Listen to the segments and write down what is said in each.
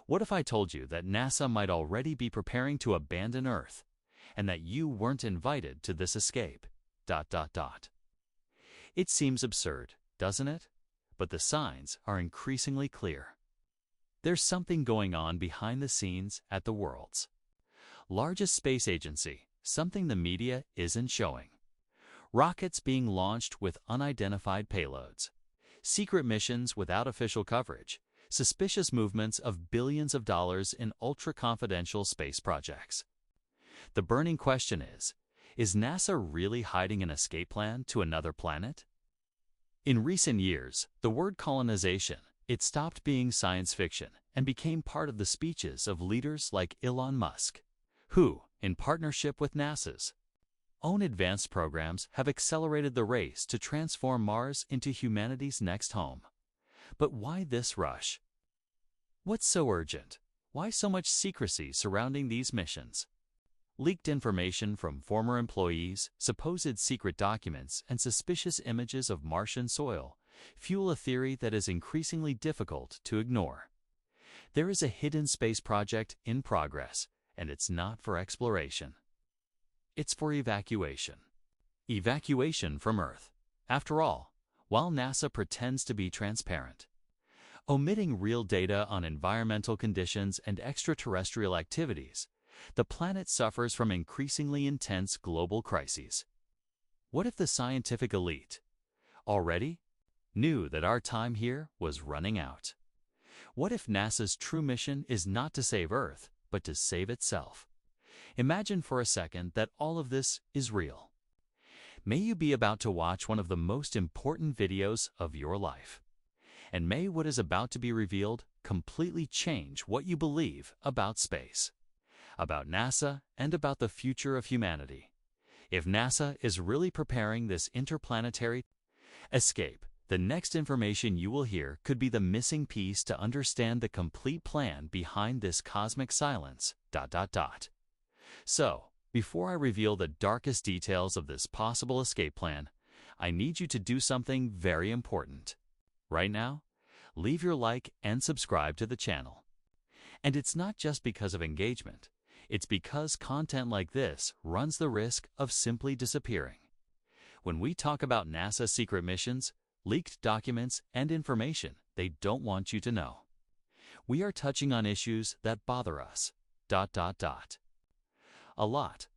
What if I told you that NASA might already be preparing to abandon Earth, and that you weren't invited to this escape? It seems absurd, doesn't it? But the signs are increasingly clear. There's something going on behind the scenes at the world's largest space agency, something the media isn't showing. Rockets being launched with unidentified payloads, secret missions without official coverage, suspicious movements of billions of dollars in ultra-confidential space projects. The burning question is NASA really hiding an escape plan to another planet? In recent years, the word colonization, it stopped being science fiction and became part of the speeches of leaders like Elon Musk, who, in partnership with NASA's own advanced programs, have accelerated the race to transform Mars into humanity's next home. But why this rush? What's so urgent? Why so much secrecy surrounding these missions? Leaked information from former employees, supposed secret documents, and suspicious images of Martian soil fuel a theory that is increasingly difficult to ignore. There is a hidden space project in progress, and it's not for exploration. It's for evacuation. Evacuation from Earth. After all, while NASA pretends to be transparent, omitting real data on environmental conditions and extraterrestrial activities, the planet suffers from increasingly intense global crises. What if the scientific elite already knew that our time here was running out? What if NASA's true mission is not to save Earth, but to save itself? Imagine for a second that all of this is real. May you be about to watch one of the most important videos of your life. And may what is about to be revealed completely change what you believe about space, about NASA, and about the future of humanity. If NASA is really preparing this interplanetary escape, the next information you will hear could be the missing piece to understand the complete plan behind this cosmic silence. So, before I reveal the darkest details of this possible escape plan, I need you to do something very important. Right now, leave your like and subscribe to the channel. And it's not just because of engagement. It's because content like this runs the risk of simply disappearing. When we talk about NASA secret missions, leaked documents, and information they don't want you to know, we are touching on issues that bother us. A lot.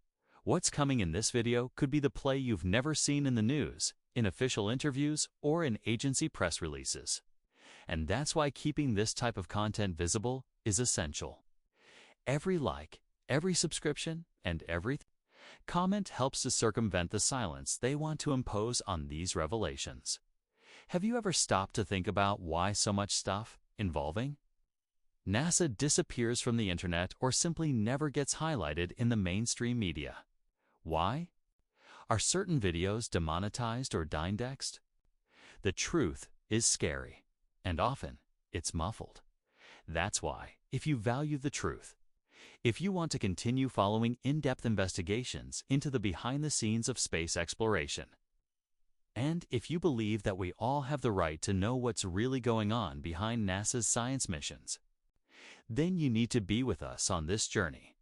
What's coming in this video could be the play you've never seen in the news, in official interviews, or in agency press releases. And that's why keeping this type of content visible is essential. Every like, every subscription, and every comment helps to circumvent the silence they want to impose on these revelations. Have you ever stopped to think about why so much stuff involving NASA disappears from the internet or simply never gets highlighted in the mainstream media? Why? Are certain videos demonetized or indexed? The truth is scary, and often it's muffled. That's why, if you value the truth, if you want to continue following in-depth investigations into the behind the scenes of space exploration, and if you believe that we all have the right to know what's really going on behind NASA's science missions, then you need to be with us on this journey.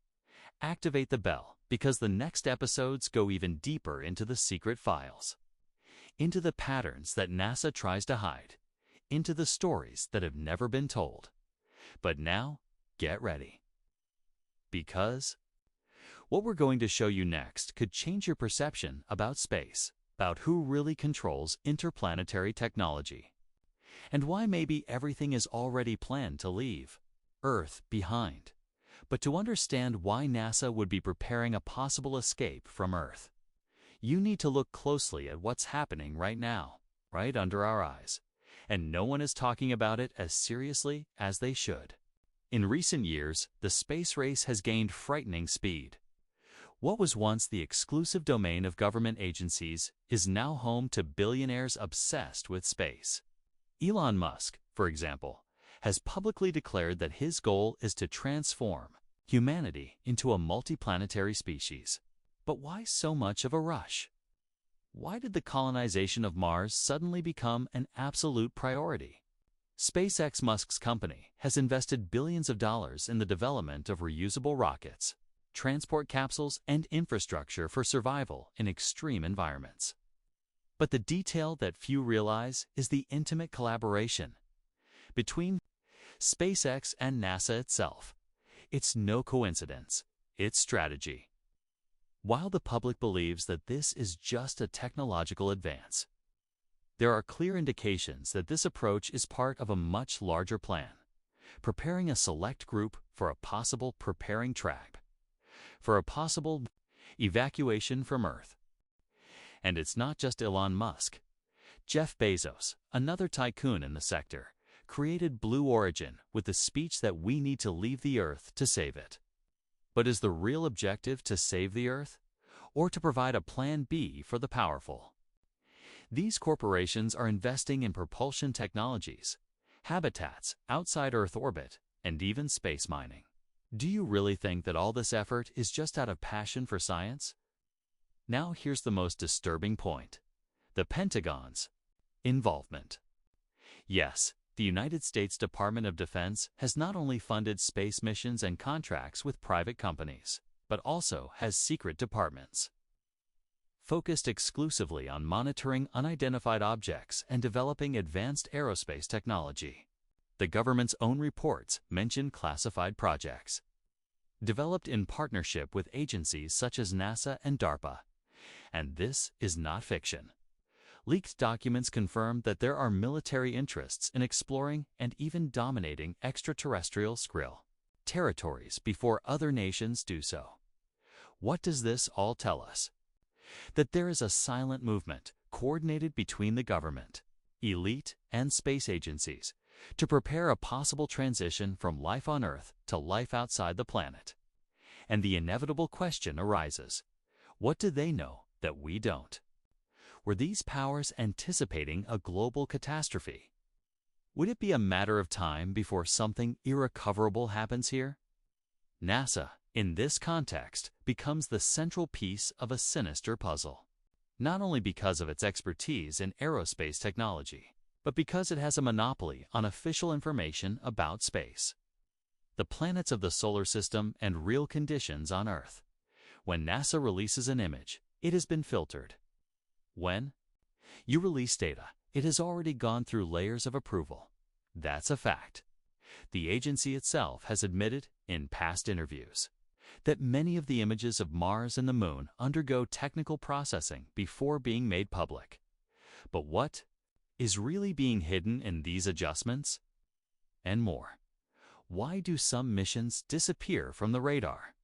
Activate the bell, because the next episodes go even deeper into the secret files, into the patterns that NASA tries to hide, into the stories that have never been told. But now, get ready. Because what we're going to show you next could change your perception about space, about who really controls interplanetary technology, and why maybe everything is already planned to leave Earth behind. But to understand why NASA would be preparing a possible escape from Earth, you need to look closely at what's happening right now, right under our eyes, and no one is talking about it as seriously as they should. In recent years, the space race has gained frightening speed. What was once the exclusive domain of government agencies is now home to billionaires obsessed with space. Elon Musk, for example, has publicly declared that his goal is to transform humanity into a multiplanetary species. But why so much of a rush? Why did the colonization of Mars suddenly become an absolute priority? SpaceX, Musk's company, has invested billions of dollars in the development of reusable rockets, transport capsules, and infrastructure for survival in extreme environments. But the detail that few realize is the intimate collaboration between SpaceX and NASA itself. It's no coincidence, it's strategy. While the public believes that this is just a technological advance, there are clear indications that this approach is part of a much larger plan, preparing a select group for a possible evacuation from Earth. And it's not just Elon Musk. Jeff Bezos, another tycoon in the sector, created Blue Origin with the speech that we need to leave the Earth to save it. But is the real objective to save the Earth, or to provide a plan B for the powerful? These corporations are investing in propulsion technologies, habitats outside Earth orbit, and even space mining. Do you really think that all this effort is just out of passion for science? Now here's the most disturbing point: the Pentagon's involvement. Yes, the United States Department of Defense has not only funded space missions and contracts with private companies, but also has secret departments focused exclusively on monitoring unidentified objects and developing advanced aerospace technology. The government's own reports mention classified projects developed in partnership with agencies such as NASA and DARPA. And this is not fiction. Leaked documents confirm that there are military interests in exploring and even dominating extraterrestrial territories before other nations do so. What does this all tell us? That there is a silent movement coordinated between the government, elite, and space agencies to prepare a possible transition from life on Earth to life outside the planet. And the inevitable question arises: what do they know that we don't? Were these powers anticipating a global catastrophe? Would it be a matter of time before something irrecoverable happens here? NASA, in this context, becomes the central piece of a sinister puzzle, not only because of its expertise in aerospace technology, but because it has a monopoly on official information about space, the planets of the solar system, and real conditions on Earth. When NASA releases an image, it has been filtered. When you release data, it has already gone through layers of approval. That's a fact. The agency itself has admitted in past interviews that many of the images of Mars and the Moon undergo technical processing before being made public. But what is really being hidden in these adjustments? And more. Why do some missions disappear from the radar?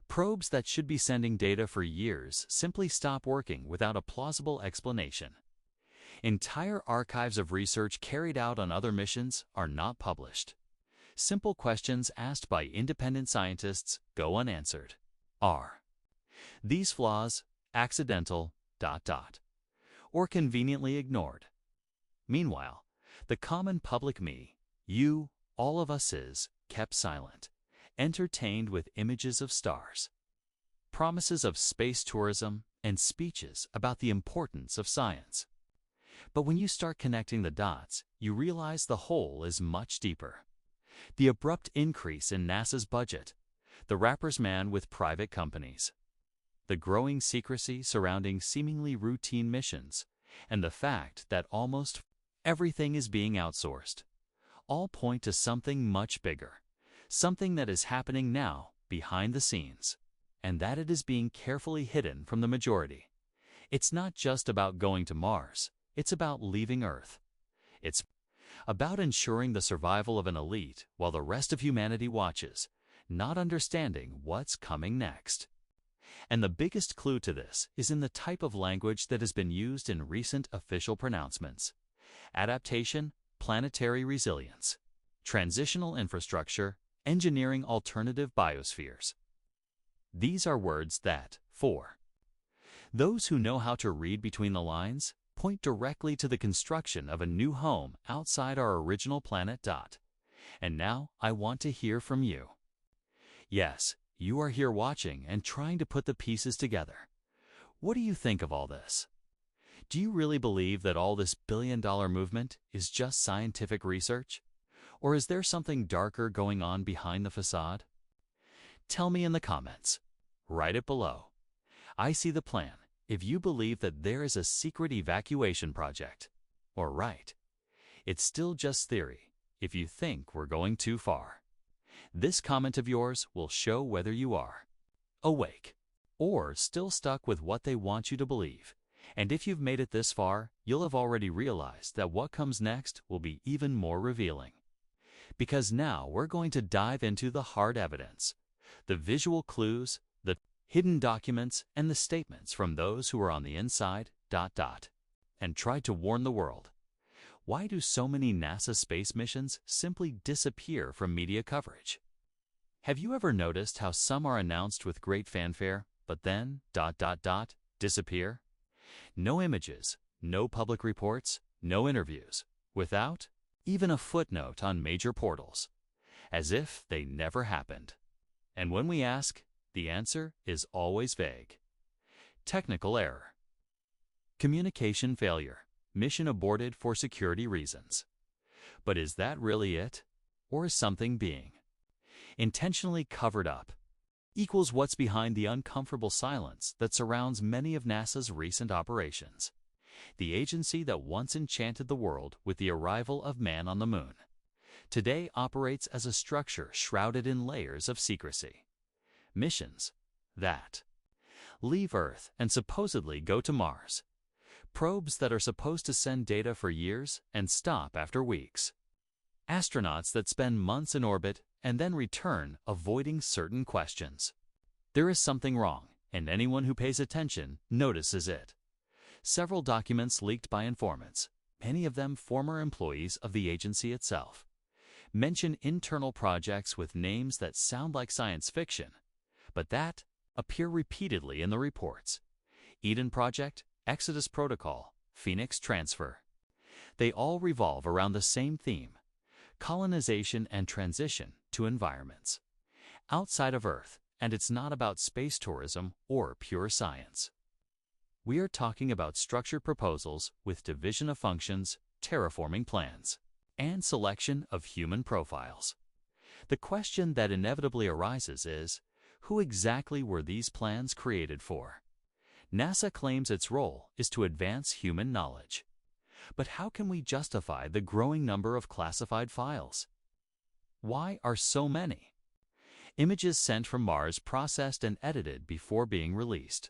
Probes that should be sending data for years simply stop working without a plausible explanation. Entire archives of research carried out on other missions are not published. Simple questions asked by independent scientists go unanswered. Are these flaws accidental, or conveniently ignored? Meanwhile, the common public, me, you, all of us, is kept silent, entertained with images of stars, promises of space tourism, and speeches about the importance of science. But when you start connecting the dots, you realize the whole is much deeper. The abrupt increase in NASA's budget, the rapper's man with private companies, the growing secrecy surrounding seemingly routine missions, and the fact that almost everything is being outsourced, all point to something much bigger, something that is happening now behind the scenes, and that it is being carefully hidden from the majority. It's not just about going to Mars, it's about leaving Earth. It's about ensuring the survival of an elite while the rest of humanity watches, not understanding what's coming next. And the biggest clue to this is in the type of language that has been used in recent official pronouncements: adaptation, planetary resilience, transitional infrastructure, engineering alternative biospheres. These are words that, for those who know how to read between the lines, point directly to the construction of a new home outside our original planet. And now I want to hear from you. Yes, you are here watching and trying to put the pieces together. What do you think of all this? Do you really believe that all this billion-dollar movement is just scientific research? Or is there something darker going on behind the facade? Tell me in the comments. Write it below. I see the plan if you believe that there is a secret evacuation project. Or right, it's still just theory if you think we're going too far. This comment of yours will show whether you are awake or still stuck with what they want you to believe. And if you've made it this far, you'll have already realized that what comes next will be even more revealing. Because now we're going to dive into the hard evidence, the visual clues, the hidden documents, and the statements from those who are on the inside, and tried to warn the world. Why do so many NASA space missions simply disappear from media coverage? Have you ever noticed how some are announced with great fanfare, but then, disappear? No images, no public reports, no interviews, without even a footnote on major portals, as if they never happened. And when we ask, the answer is always vague. Technical error. Communication failure. Mission aborted for security reasons. But is that really it? Or is something being intentionally covered up? Equals what's behind the uncomfortable silence that surrounds many of NASA's recent operations. The agency that once enchanted the world with the arrival of man on the moon, today operates as a structure shrouded in layers of secrecy. Missions that leave Earth and supposedly go to Mars. Probes that are supposed to send data for years and stop after weeks. Astronauts that spend months in orbit and then return avoiding certain questions. There is something wrong, and anyone who pays attention notices it. Several documents leaked by informants, many of them former employees of the agency itself, mention internal projects with names that sound like science fiction, but that appear repeatedly in the reports. Eden Project, Exodus Protocol, Phoenix Transfer. They all revolve around the same theme: colonization and transition to environments outside of Earth, and it's not about space tourism or pure science. We are talking about structured proposals with division of functions, terraforming plans, and selection of human profiles. The question that inevitably arises is, who exactly were these plans created for? NASA claims its role is to advance human knowledge. But how can we justify the growing number of classified files? Why are so many images sent from Mars processed and edited before being released?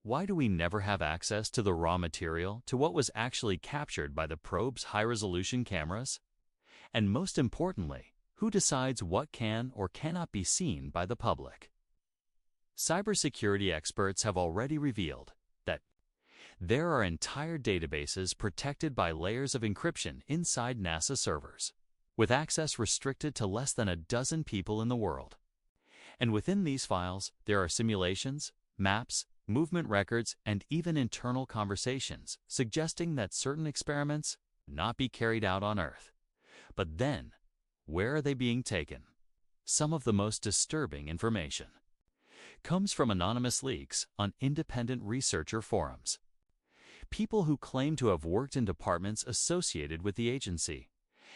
Why do we never have access to the raw material, to what was actually captured by the probe's high-resolution cameras? And most importantly, who decides what can or cannot be seen by the public? Cybersecurity experts have already revealed that there are entire databases protected by layers of encryption inside NASA servers, with access restricted to less than a dozen people in the world. And within these files, there are simulations, maps, movement records, and even internal conversations suggesting that certain experiments not be carried out on Earth. But then, where are they being taken? Some of the most disturbing information comes from anonymous leaks on independent researcher forums. People who claim to have worked in departments associated with the agency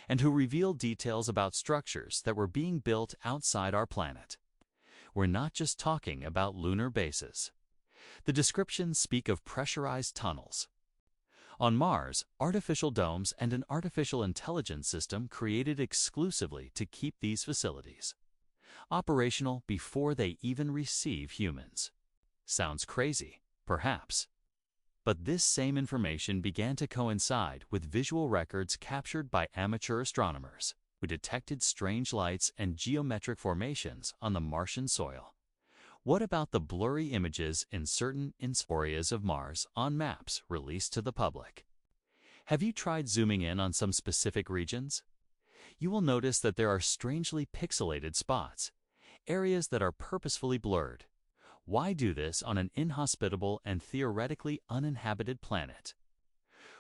and who reveal details about structures that were being built outside our planet. We're not just talking about lunar bases. The descriptions speak of pressurized tunnels. On Mars, artificial domes and an artificial intelligence system created exclusively to keep these facilities operational before they even receive humans. Sounds crazy, perhaps. But this same information began to coincide with visual records captured by amateur astronomers who detected strange lights and geometric formations on the Martian soil. What about the blurry images in certain areas of Mars on maps released to the public? Have you tried zooming in on some specific regions? You will notice that there are strangely pixelated spots, areas that are purposefully blurred. Why do this on an inhospitable and theoretically uninhabited planet?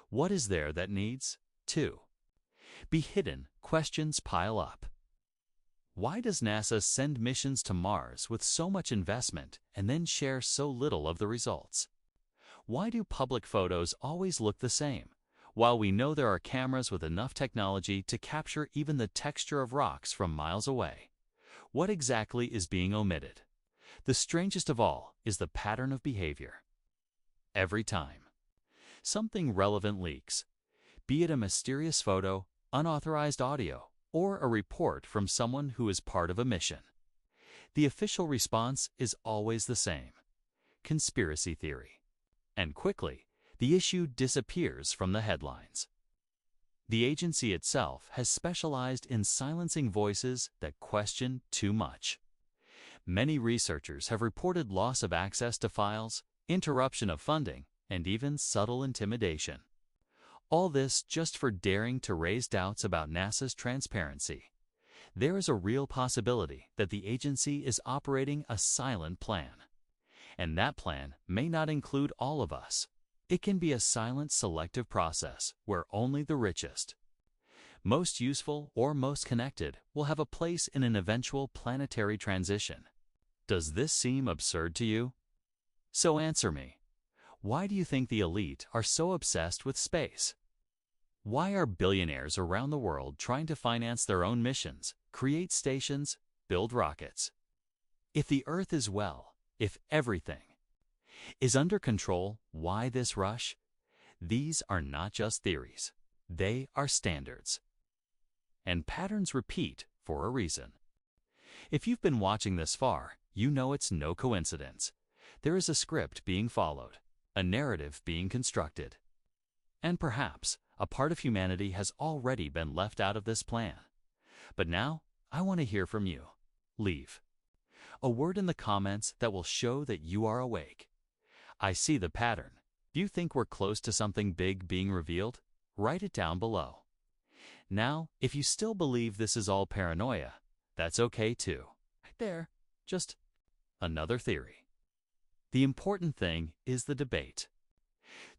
What is there that needs to be hidden? Questions pile up. Why does NASA send missions to Mars with so much investment and then share so little of the results? Why do public photos always look the same, while we know there are cameras with enough technology to capture even the texture of rocks from miles away? What exactly is being omitted? The strangest of all is the pattern of behavior. Every time something relevant leaks, be it a mysterious photo, unauthorized audio, or a report from someone who is part of a mission, the official response is always the same: conspiracy theory. And quickly, the issue disappears from the headlines. The agency itself has specialized in silencing voices that question too much. Many researchers have reported loss of access to files, interruption of funding, and even subtle intimidation. All this just for daring to raise doubts about NASA's transparency. There is a real possibility that the agency is operating a silent plan. And that plan may not include all of us. It can be a silent selective process where only the richest, most useful, or most connected will have a place in an eventual planetary transition. Does this seem absurd to you? So answer me. Why do you think the elite are so obsessed with space? Why are billionaires around the world trying to finance their own missions, create stations, build rockets? If the Earth is well, if everything is under control, why this rush? These are not just theories. They are standards. And patterns repeat for a reason. If you've been watching this far, you know it's no coincidence. There is a script being followed, a narrative being constructed. And perhaps a part of humanity has already been left out of this plan. But now, I want to hear from you. Leave a word in the comments that will show that you are awake. I see the pattern. Do you think we're close to something big being revealed? Write it down below. Now, if you still believe this is all paranoia, that's okay too. Right there, just another theory. The important thing is the debate.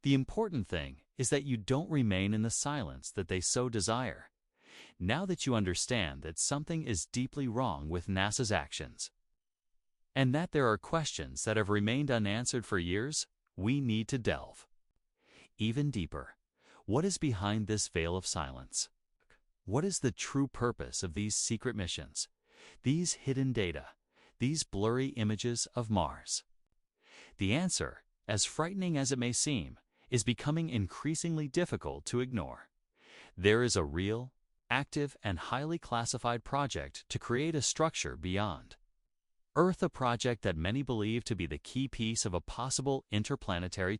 The important thing is that you don't remain in the silence that they so desire. Now that you understand that something is deeply wrong with NASA's actions, and that there are questions that have remained unanswered for years, we need to delve even deeper. What is behind this veil of silence? What is the true purpose of these secret missions, these hidden data, these blurry images of Mars? The answer, as frightening as it may seem, is becoming increasingly difficult to ignore. There is a real, active, and highly classified project to create a structure beyond Earth, a project that many believe to be the key piece of a possible interplanetary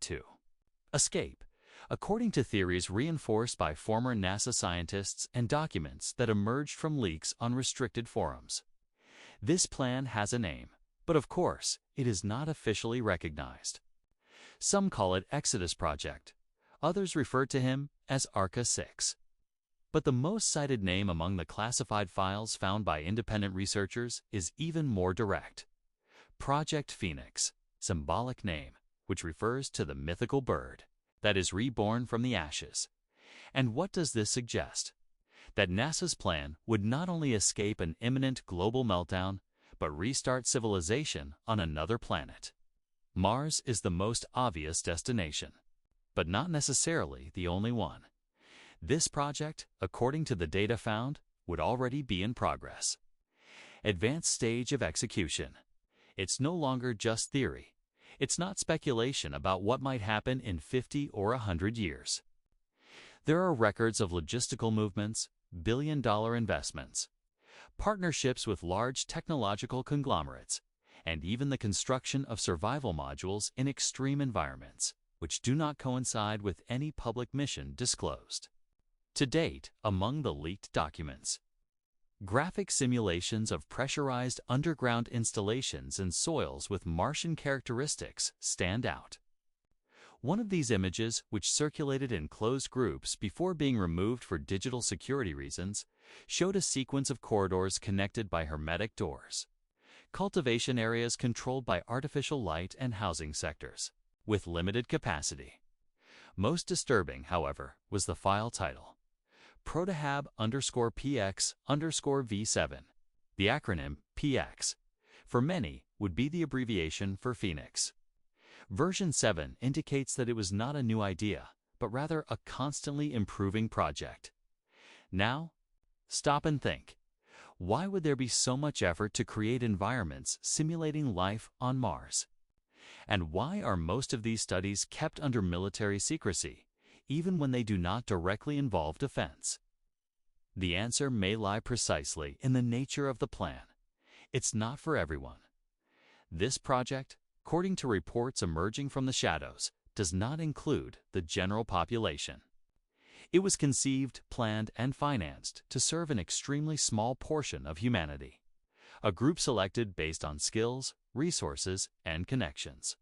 escape, according to theories reinforced by former NASA scientists and documents that emerged from leaks on restricted forums. This plan has a name, but of course, it is not officially recognized. Some call it Exodus Project. Others refer to him as Arca 6. But the most cited name among the classified files found by independent researchers is even more direct. Project Phoenix, symbolic name, which refers to the mythical bird that is reborn from the ashes. And what does this suggest? That NASA's plan would not only escape an imminent global meltdown, but restart civilization on another planet. Mars is the most obvious destination, but not necessarily the only one. This project, according to the data found, would already be in progress. Advanced stage of execution. It's no longer just theory. It's not speculation about what might happen in 50 or 100 years. There are records of logistical movements, billion-dollar investments, partnerships with large technological conglomerates, and even the construction of survival modules in extreme environments, which do not coincide with any public mission disclosed. To date, among the leaked documents, graphic simulations of pressurized underground installations and soils with Martian characteristics stand out. One of these images, which circulated in closed groups before being removed for digital security reasons, showed a sequence of corridors connected by hermetic doors, cultivation areas controlled by artificial light, and housing sectors with limited capacity. Most disturbing, however, was the file title, Protahab_PX_V7. The acronym PX, for many, would be the abbreviation for Phoenix. Version 7 indicates that it was not a new idea, but rather a constantly improving project. Now, stop and think. Why would there be so much effort to create environments simulating life on Mars? And why are most of these studies kept under military secrecy, even when they do not directly involve defense? The answer may lie precisely in the nature of the plan. It's not for everyone. This project, according to reports emerging from the shadows, does not include the general population. It was conceived, planned, and financed to serve an extremely small portion of humanity, a group selected based on skills, resources, and connections.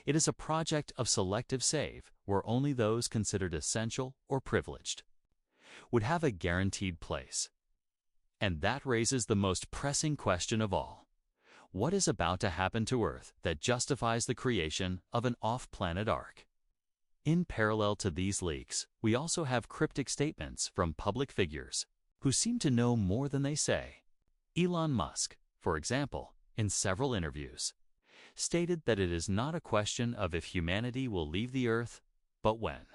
It is a project of selective save where only those considered essential or privileged would have a guaranteed place. And that raises the most pressing question of all. What is about to happen to Earth that justifies the creation of an off-planet ark? In parallel to these leaks, we also have cryptic statements from public figures who seem to know more than they say. Elon Musk, for example, in several interviews, stated that it is not a question of if humanity will leave the Earth, but when.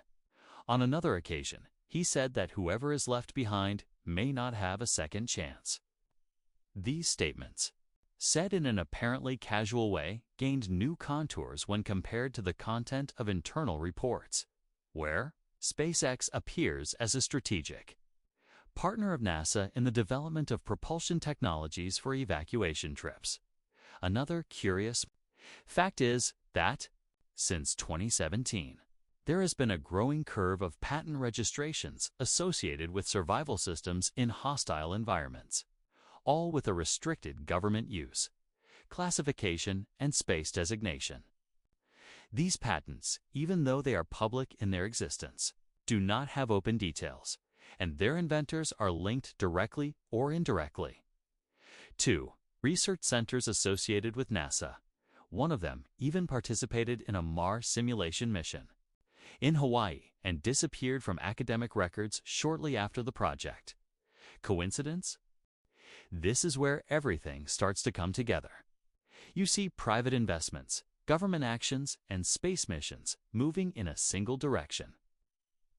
On another occasion, he said that whoever is left behind may not have a second chance. These statements, said in an apparently casual way, gained new contours when compared to the content of internal reports, where SpaceX appears as a strategic partner of NASA in the development of propulsion technologies for evacuation trips. Another curious fact is that, since 2017, there has been a growing curve of patent registrations associated with survival systems in hostile environments, all with a restricted government use, classification, and space designation. These patents, even though they are public in their existence, do not have open details, and their inventors are linked directly or indirectly to research centers associated with NASA. One of them even participated in a Mars simulation mission in Hawaii and disappeared from academic records shortly after the project. Coincidence? This is where everything starts to come together. You see private investments, government actions, and space missions moving in a single direction.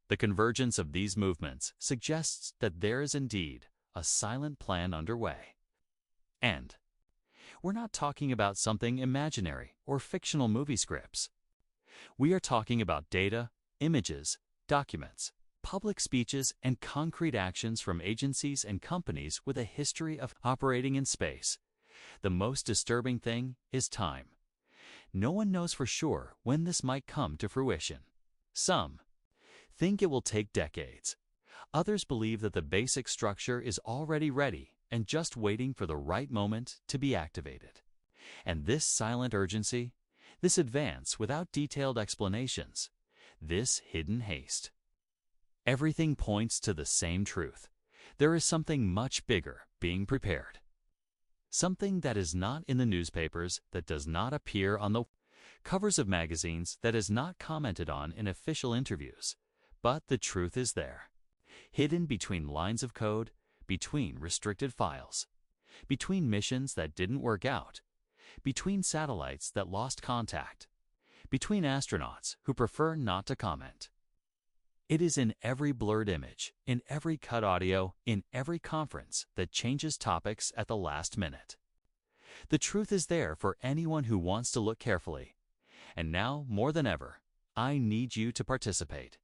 The convergence of these movements suggests that there is indeed a silent plan underway. And we're not talking about something imaginary or fictional movie scripts. We are talking about data, images, documents, public speeches, and concrete actions from agencies and companies with a history of operating in space. The most disturbing thing is time. No one knows for sure when this might come to fruition. Some think it will take decades. Others believe that the basic structure is already ready and just waiting for the right moment to be activated. And this silent urgency, this advance without detailed explanations, this hidden haste. Everything points to the same truth. There is something much bigger being prepared. Something that is not in the newspapers, that does not appear on the covers of magazines, that is not commented on in official interviews. But the truth is there, hidden between lines of code, between restricted files, between missions that didn't work out, between satellites that lost contact, between astronauts who prefer not to comment. It is in every blurred image, in every cut audio, in every conference that changes topics at the last minute. The truth is there for anyone who wants to look carefully. And now, more than ever, I need you to participate.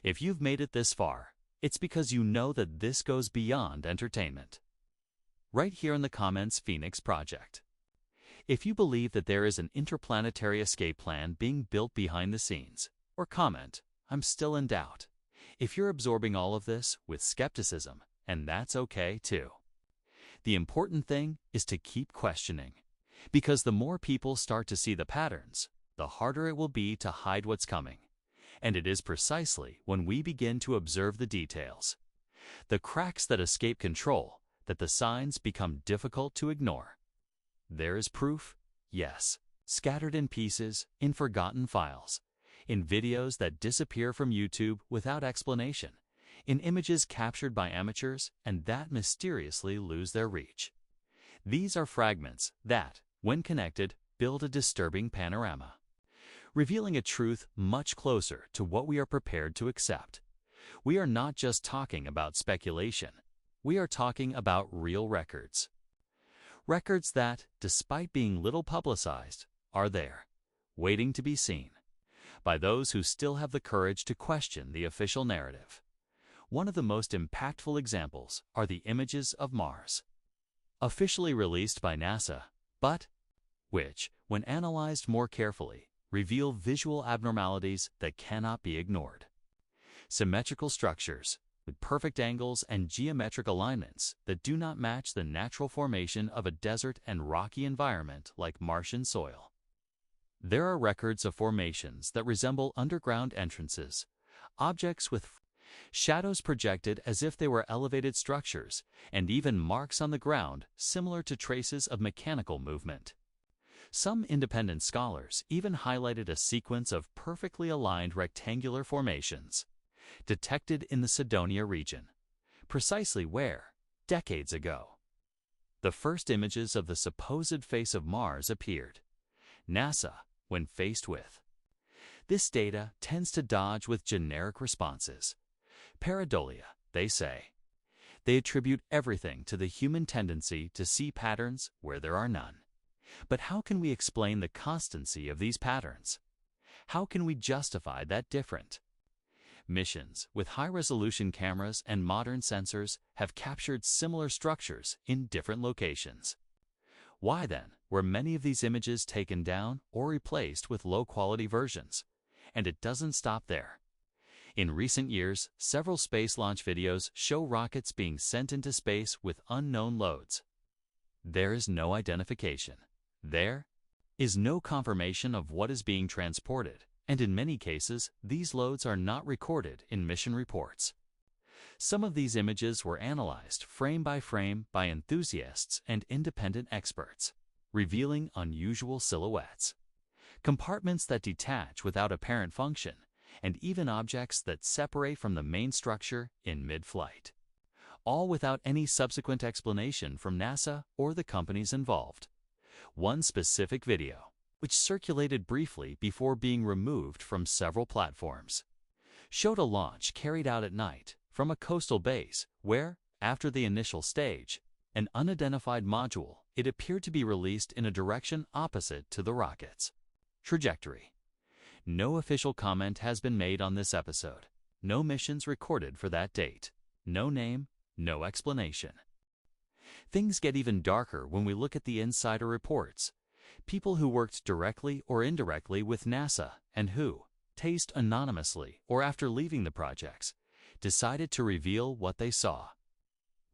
If you've made it this far, it's because you know that this goes beyond entertainment. Right here in the comments, Phoenix Project. If you believe that there is an interplanetary escape plan being built behind the scenes, or comment, I'm still in doubt. If you're absorbing all of this with skepticism, and that's okay too. The important thing is to keep questioning, because the more people start to see the patterns, the harder it will be to hide what's coming. And it is precisely when we begin to observe the details, the cracks that escape control, that the signs become difficult to ignore. There is proof, yes, scattered in pieces, in forgotten files, in videos that disappear from YouTube without explanation, in images captured by amateurs and that mysteriously lose their reach. These are fragments that, when connected, build a disturbing panorama. revealing a truth much closer to what we are prepared to accept. We are not just talking about speculation. We are talking about real records. Records that, despite being little publicized, are there, waiting to be seen, by those who still have the courage to question the official narrative. One of the most impactful examples are the images of Mars, officially released by NASA, but which, when analyzed more carefully, reveal visual abnormalities that cannot be ignored. Symmetrical structures, with perfect angles and geometric alignments that do not match the natural formation of a desert and rocky environment like Martian soil. There are records of formations that resemble underground entrances, objects with shadows projected as if they were elevated structures, and even marks on the ground similar to traces of mechanical movement. Some independent scholars even highlighted a sequence of perfectly aligned rectangular formations detected in the Cydonia region, precisely where, decades ago, the first images of the supposed face of Mars appeared. NASA, when faced with this data, tends to dodge with generic responses. Pareidolia, they say. They attribute everything to the human tendency to see patterns where there are none. But how can we explain the constancy of these patterns? How can we justify that different? Missions with high-resolution cameras and modern sensors have captured similar structures in different locations. Why then were many of these images taken down or replaced with low-quality versions? And it doesn't stop there. In recent years, several space launch videos show rockets being sent into space with unknown loads. There is no identification. There is no confirmation of what is being transported, and in many cases, these loads are not recorded in mission reports. Some of these images were analyzed frame by enthusiasts and independent experts, revealing unusual silhouettes, compartments that detach without apparent function, and even objects that separate from the main structure in mid-flight, all without any subsequent explanation from NASA or the companies involved. One specific video, which circulated briefly before being removed from several platforms, showed a launch carried out at night from a coastal base where, after the initial stage, an unidentified module, it appeared to be released in a direction opposite to the rocket's trajectory. No official comment has been made on this episode. No missions recorded for that date. No name, no explanation. Things get even darker when we look at the insider reports. People who worked directly or indirectly with NASA and who, taste anonymously or after leaving the projects, decided to reveal what they saw.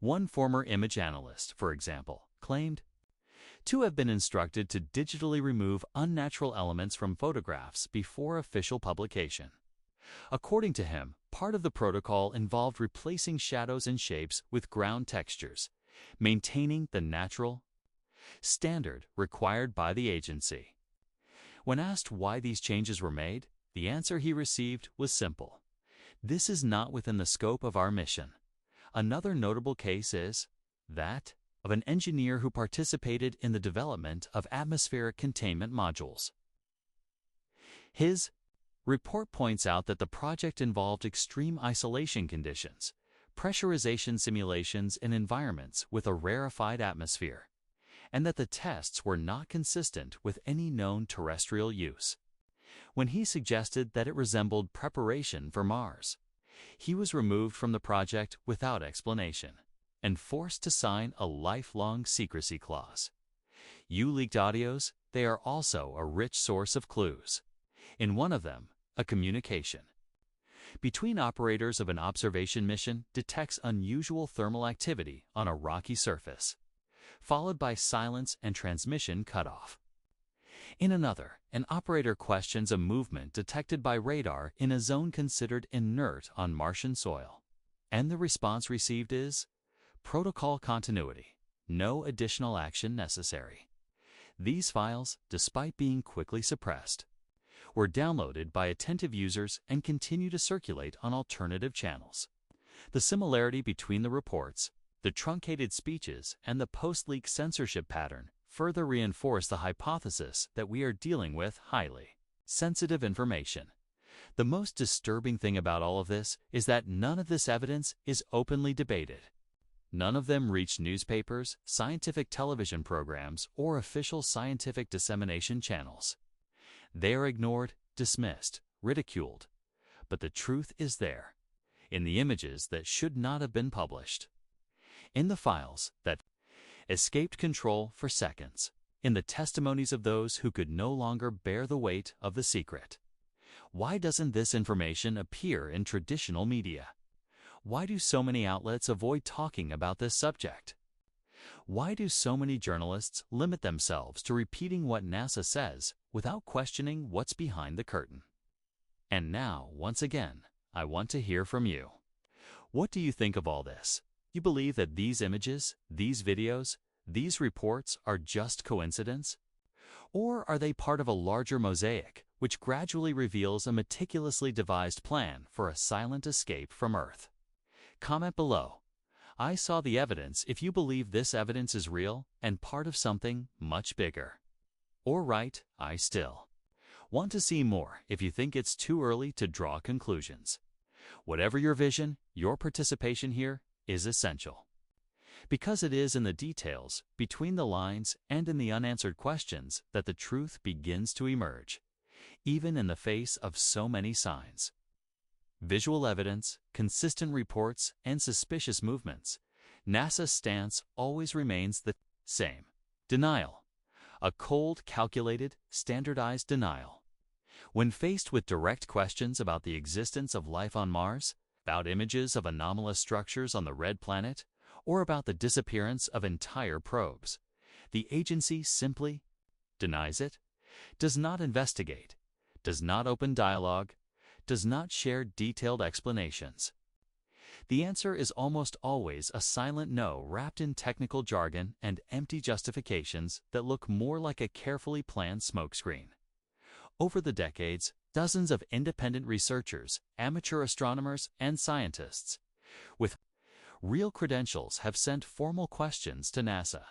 One former image analyst, for example, claimed to have been instructed to digitally remove unnatural elements from photographs before official publication. According to him, part of the protocol involved replacing shadows and shapes with ground textures, maintaining the natural standard required by the agency. When asked why these changes were made, the answer he received was simple. This is not within the scope of our mission. Another notable case is that of an engineer who participated in the development of atmospheric containment modules. His report points out that the project involved extreme isolation conditions, pressurization simulations in environments with a rarefied atmosphere, and that the tests were not consistent with any known terrestrial use. When he suggested that it resembled preparation for Mars, he was removed from the project without explanation and forced to sign a lifelong secrecy clause. You leaked audios, they are also a rich source of clues. In one of them, a communication between operators of an observation mission detects unusual thermal activity on a rocky surface, followed by silence and transmission cutoff. In another, an operator questions a movement detected by radar in a zone considered inert on Martian soil, and the response received is protocol continuity, no additional action necessary. These files, despite being quickly suppressed, were downloaded by attentive users and continue to circulate on alternative channels. The similarity between the reports, the truncated speeches, and the post-leak censorship pattern further reinforce the hypothesis that we are dealing with highly Sensitive information. The most disturbing thing about all of this is that none of this evidence is openly debated. None of them reach newspapers, scientific television programs, or official scientific dissemination channels. They are ignored, dismissed, ridiculed. But the truth is there, in the images that should not have been published, in the files that escaped control for seconds, in the testimonies of those who could no longer bear the weight of the secret. Why doesn't this information appear in traditional media? Why do so many outlets avoid talking about this subject? Why do so many journalists limit themselves to repeating what NASA says without questioning what's behind the curtain? And now, once again, I want to hear from you. What do you think of all this? You believe that these images, these videos, these reports are just coincidence? Or are they part of a larger mosaic which gradually reveals a meticulously devised plan for a silent escape from Earth? Comment below. I saw the evidence if you believe this evidence is real and part of something much bigger. Or write, I still want to see more if you think it's too early to draw conclusions. Whatever your vision, your participation here is essential. Because it is in the details, between the lines, and in the unanswered questions that the truth begins to emerge, even in the face of so many signs. Visual evidence, consistent reports, and suspicious movements, NASA's stance always remains the same. Denial. A cold, calculated, standardized denial. When faced with direct questions about the existence of life on Mars, about images of anomalous structures on the red planet, or about the disappearance of entire probes, the agency simply denies it, does not investigate, does not open dialogue, does not share detailed explanations. The answer is almost always a silent no wrapped in technical jargon and empty justifications that look more like a carefully planned smokescreen. Over the decades, dozens of independent researchers, amateur astronomers, and scientists with real credentials have sent formal questions to NASA.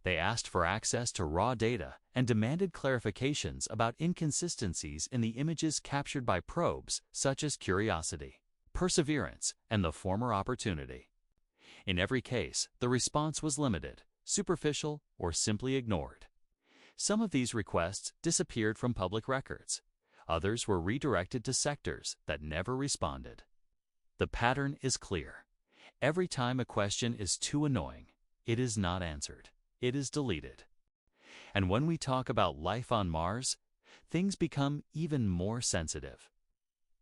They asked for access to raw data and demanded clarifications about inconsistencies in the images captured by probes such as Curiosity, Perseverance, and the former Opportunity. In every case, the response was limited, superficial, or simply ignored. Some of these requests disappeared from public records. Others were redirected to sectors that never responded. The pattern is clear. Every time a question is too annoying, it is not answered. It is deleted. And when we talk about life on Mars, things become even more sensitive.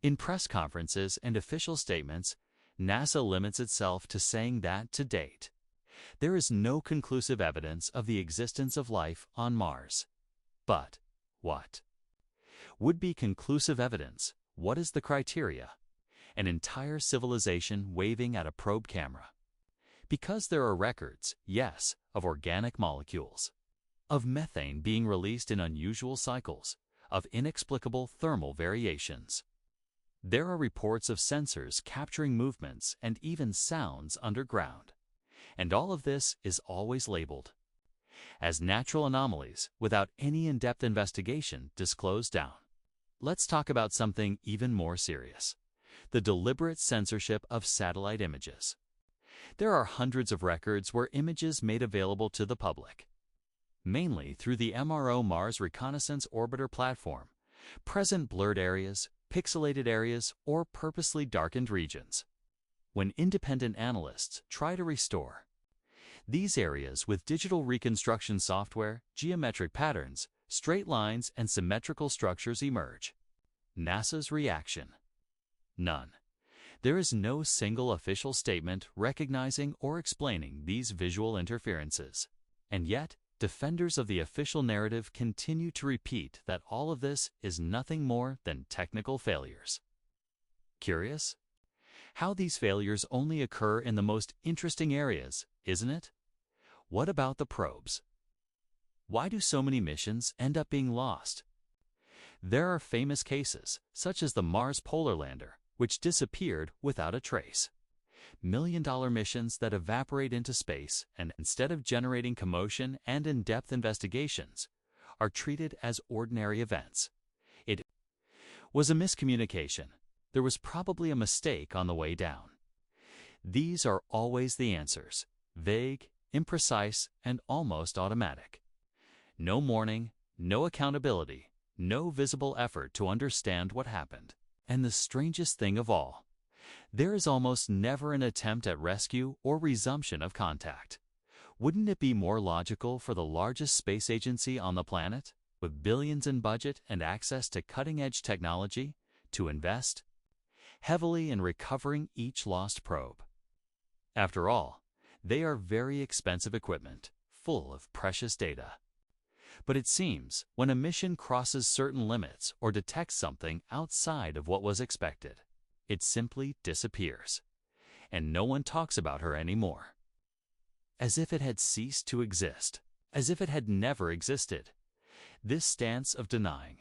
In press conferences and official statements, NASA limits itself to saying that, to date, there is no conclusive evidence of the existence of life on Mars. But what would be conclusive evidence? What is the criteria? An entire civilization waving at a probe camera. Because there are records, yes, of organic molecules, of methane being released in unusual cycles, of inexplicable thermal variations. There are reports of sensors capturing movements and even sounds underground. And all of this is always labeled as natural anomalies without any in-depth investigation disclosed down. Let's talk about something even more serious: the deliberate censorship of satellite images. There are hundreds of records where images made available to the public, mainly through the MRO Mars Reconnaissance Orbiter platform, present blurred areas, pixelated areas, or purposely darkened regions. When independent analysts try to restore these areas with digital reconstruction software, geometric patterns, straight lines, and symmetrical structures emerge. NASA's reaction: none. There is no single official statement recognizing or explaining these visual interferences. And yet, defenders of the official narrative continue to repeat that all of this is nothing more than technical failures. Curious? How these failures only occur in the most interesting areas, isn't it? What about the probes? Why do so many missions end up being lost? There are famous cases, such as the Mars Polar Lander, which disappeared without a trace. Million-dollar missions that evaporate into space and, instead of generating commotion and in-depth investigations, are treated as ordinary events. It Was a miscommunication. There was probably a mistake on the way down. These are always the answers, vague, imprecise, and almost automatic. No warning, no accountability, no visible effort to understand what happened. And the strangest thing of all, there is almost never an attempt at rescue or resumption of contact. Wouldn't it be more logical for the largest space agency on the planet, with billions in budget and access to cutting-edge technology, to invest heavily in recovering each lost probe? After all, they are very expensive equipment, full of precious data. But it seems, when a mission crosses certain limits or detects something outside of what was expected, it simply disappears, and no one talks about her anymore. As if it had ceased to exist, as if it had never existed. This stance of denying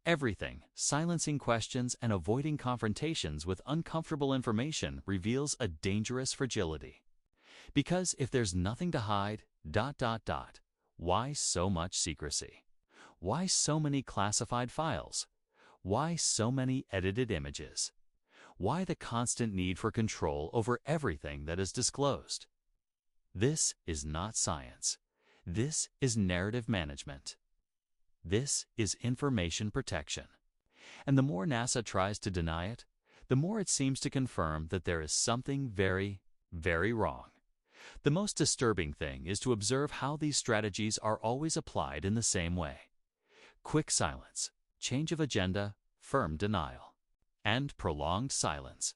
everything, silencing questions, and avoiding confrontations with uncomfortable information reveals a dangerous fragility. Because if there's nothing to hide, why so much secrecy? Why so many classified files? Why so many edited images? Why the constant need for control over everything that is disclosed? This is not science. This is narrative management. This is information protection. And the more NASA tries to deny it, the more it seems to confirm that there is something very, very wrong. The most disturbing thing is to observe how these strategies are always applied in the same way. Quick silence, change of agenda, firm denial, and prolonged silence.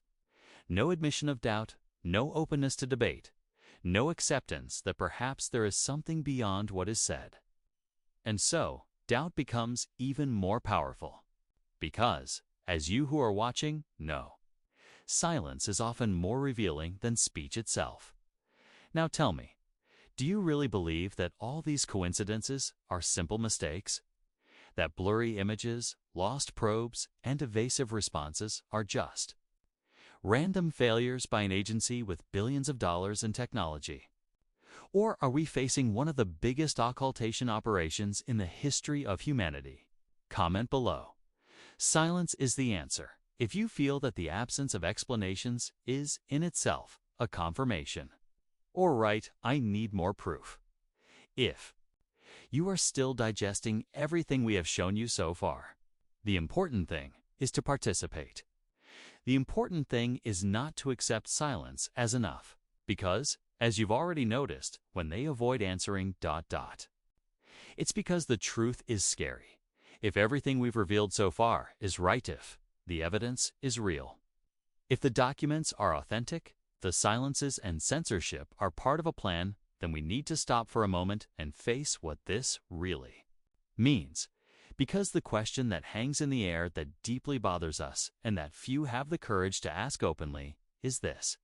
No admission of doubt, no openness to debate, no acceptance that perhaps there is something beyond what is said. And so, doubt becomes even more powerful. Because, as you who are watching know, silence is often more revealing than speech itself. Now tell me, do you really believe that all these coincidences are simple mistakes? That blurry images, lost probes, and evasive responses are just random failures by an agency with billions of dollars in technology? Or are we facing one of the biggest occultation operations in the history of humanity? Comment below. Silence is the answer, if you feel that the absence of explanations is, in itself, a confirmation. Or write, I need more proof. If you are still digesting everything we have shown you so far, the important thing is to participate. The important thing is not to accept silence as enough, because, as you've already noticed, when they avoid answering ... it's because the truth is scary. If everything we've revealed so far is right, if the evidence is real, if the documents are authentic, the silences and censorship are part of a plan, then we need to stop for a moment and face what this really means. Because the question that hangs in the air that deeply bothers us and that few have the courage to ask openly is this: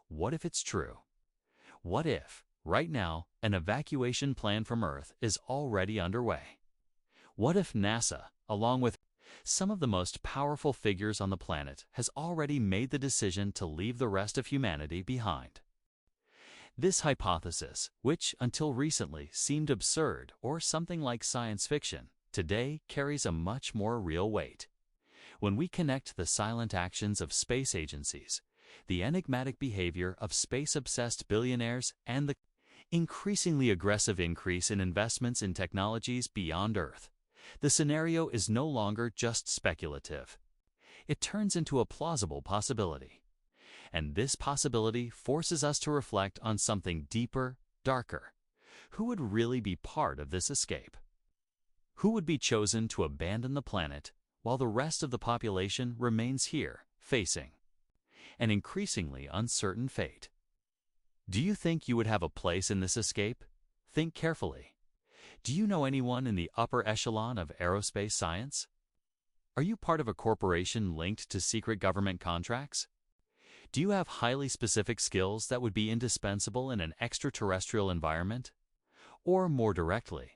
what if it's true? What if, right now, an evacuation plan from Earth is already underway? What if NASA, along with some of the most powerful figures on the planet, has already made the decision to leave the rest of humanity behind? This hypothesis, which until recently seemed absurd or something like science fiction, today carries a much more real weight. When we connect the silent actions of space agencies, the enigmatic behavior of space-obsessed billionaires, and the increasingly aggressive increase in investments in technologies beyond Earth, the scenario is no longer just speculative. It turns into a plausible possibility. And this possibility forces us to reflect on something deeper, darker. Who would really be part of this escape? Who would be chosen to abandon the planet while the rest of the population remains here, facing an increasingly uncertain fate? Do you think you would have a place in this escape? Think carefully. Do you know anyone in the upper echelon of aerospace science? Are you part of a corporation linked to secret government contracts? Do you have highly specific skills that would be indispensable in an extraterrestrial environment? Or more directly,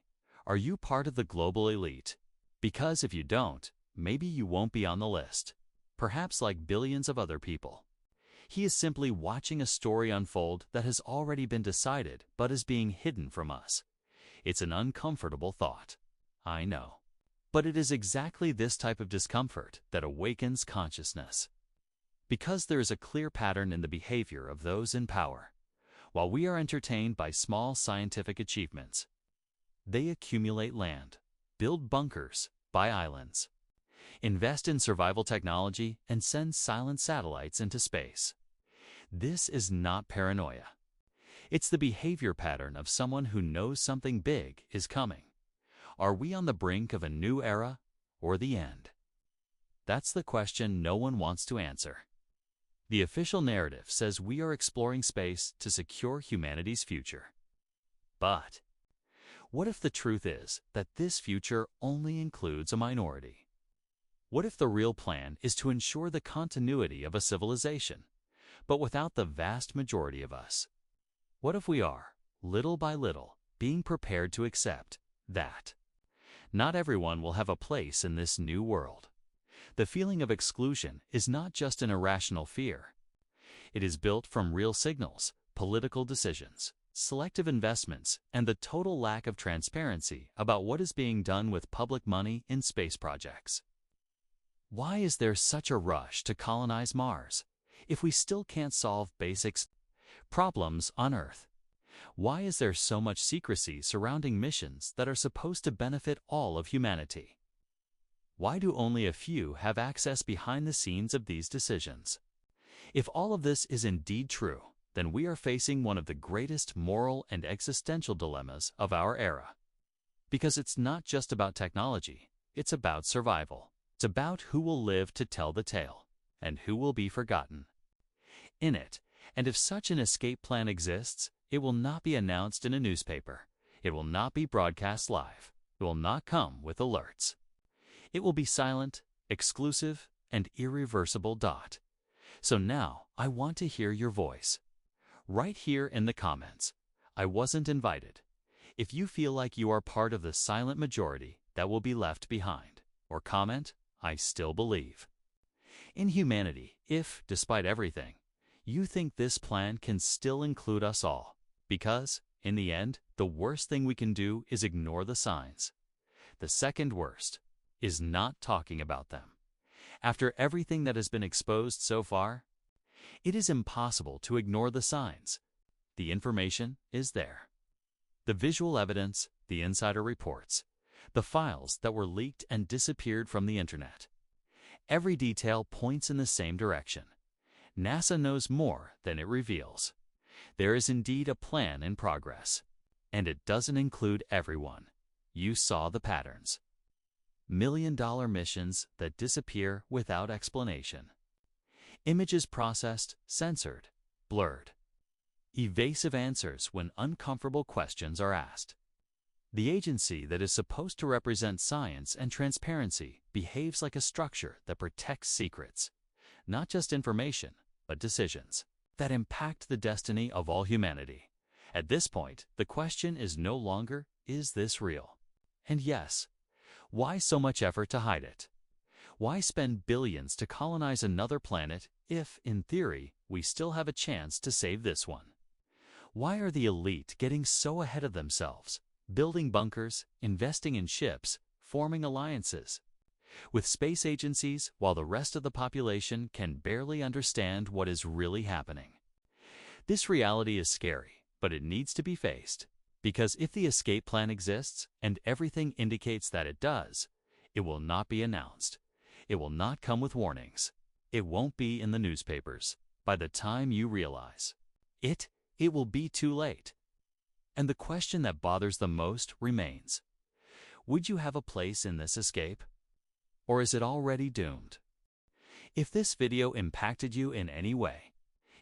are you part of the global elite? Because if you don't, maybe you won't be on the list. Perhaps like billions of other people. He is simply watching a story unfold that has already been decided but is being hidden from us. It's an uncomfortable thought. I know. But it is exactly this type of discomfort that awakens consciousness. Because there is a clear pattern in the behavior of those in power. While we are entertained by small scientific achievements, they accumulate land, build bunkers, buy islands, invest in survival technology, and send silent satellites into space. This is not paranoia. It's the behavior pattern of someone who knows something big is coming. Are we on the brink of a new era or the end? That's the question no one wants to answer. The official narrative says we are exploring space to secure humanity's future. But what if the truth is that this future only includes a minority? What if the real plan is to ensure the continuity of a civilization, but without the vast majority of us? What if we are, little by little, being prepared to accept that not everyone will have a place in this new world? The feeling of exclusion is not just an irrational fear. It is built from real signals, political decisions, selective investments, and the total lack of transparency about what is being done with public money in space projects. Why is there such a rush to colonize Mars if we still can't solve basic problems on Earth? Why is there so much secrecy surrounding missions that are supposed to benefit all of humanity? Why do only a few have access behind the scenes of these decisions? If all of this is indeed true, then we are facing one of the greatest moral and existential dilemmas of our era. Because it's not just about technology, it's about survival. It's about who will live to tell the tale, and who will be forgotten. In it, and if such an escape plan exists, it will not be announced in a newspaper. It will not be broadcast live. It will not come with alerts. It will be silent, exclusive, and irreversible. So now, I want to hear your voice. Right here in the comments. I wasn't invited. If you feel like you are part of the silent majority that will be left behind, or comment, I still believe in humanity if, despite everything, you think this plan can still include us all. Because, in the end, the worst thing we can do is ignore the signs. The second worst is not talking about them. After everything that has been exposed so far, it is impossible to ignore the signs. The information is there. The visual evidence, the insider reports, the files that were leaked and disappeared from the internet. Every detail points in the same direction. NASA knows more than it reveals. There is indeed a plan in progress, and it doesn't include everyone. You saw the patterns. $1 million missions that disappear without explanation. Images processed, censored, blurred. Evasive answers when uncomfortable questions are asked. The agency that is supposed to represent science and transparency behaves like a structure that protects secrets, not just information, but decisions that impact the destiny of all humanity. At this point, the question is no longer, is this real? And yes, why so much effort to hide it? Why spend billions to colonize another planet if, in theory, we still have a chance to save this one? Why are the elite getting so ahead of themselves, building bunkers, investing in ships, forming alliances with space agencies while the rest of the population can barely understand what is really happening? This reality is scary, but it needs to be faced. Because if the escape plan exists, and everything indicates that it does, it will not be announced. It will not come with warnings. It won't be in the newspapers. By the time you realize it will be too late. And the question that bothers the most remains. Would you have a place in this escape? Or is it already doomed? If this video impacted you in any way,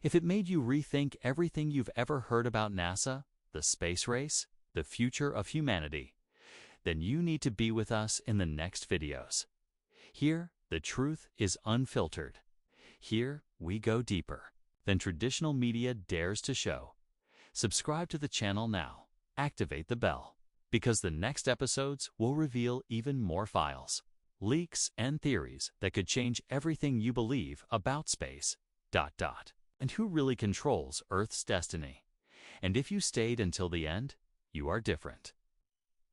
if it made you rethink everything you've ever heard about NASA, the space race, the future of humanity, then you need to be with us in the next videos. Here, the truth is unfiltered. Here, we go deeper than traditional media dares to show. Subscribe to the channel now. Activate the bell, because the next episodes will reveal even more files, leaks, and theories that could change everything you believe about space. And who really controls Earth's destiny? And if you stayed until the end, you are different.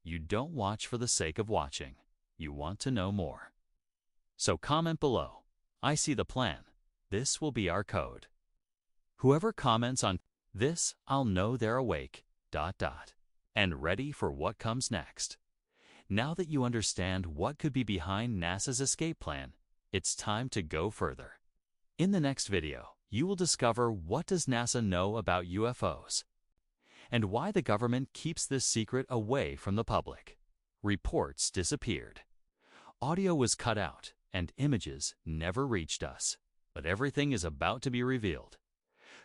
You don't watch for the sake of watching. you want to know more. So comment below. I see the plan. This will be our code. Whoever comments on this, I'll know they're awake, and ready for what comes next. Now that you understand what could be behind NASA's escape plan, it's time to go further. In the next video, you will discover what does NASA know about UFOs and why the government keeps this secret away from the public. Reports disappeared. Audio was cut out and images never reached us. But everything is about to be revealed.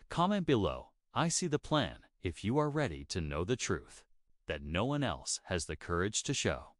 Comment below, I see the plan, if you are ready to know the truth that no one else has the courage to show.